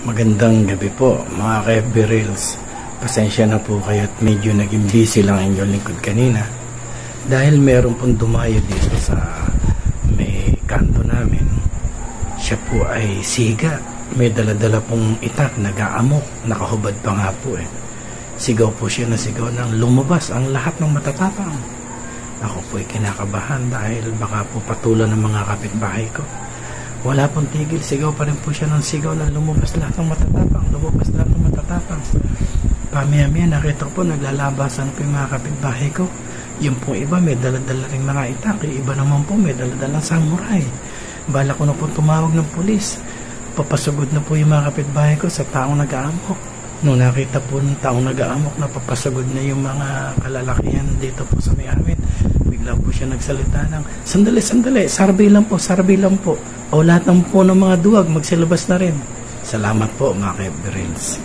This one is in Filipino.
Magandang gabi po mga ka-FB Reels. Pasensya na po kayo at medyo naging busy lang ang inyong lingkod kanina dahil meron pong dumayo dito sa may kanto namin. Siya po ay siga, may daladala pong itak, nag-aamok, nakahubad pa nga po Sigaw po siya na sigaw nang lumabas ang lahat ng matatapang. Ako po ay kinakabahan dahil baka po patulan ng mga kapitbahay ko. Wala pong tigil, sigaw pa rin po siya ng sigaw na lumabas lahat ng matatapang, lumabas lahat ng matatapang. Pamaya-maya nakita ko po naglalabasan po yung mga kapitbahay ko. Yung po iba may daladala rin mga itak, yung iba naman po may daladalang samurai. Bala ko na po tumawag ng pulis. Papasugod na po yung mga kapitbahay ko sa taong nag-aamok. Nung nakita po ng taong nag-aamok na papasugod na yung mga kalalakihan dito po sa may amin, bigla po siya nagsalita ng, sandali, sarbi lang po. O lahat ng po ng mga duwag, magsilabas na rin. Salamat po mga ka-FB Reels.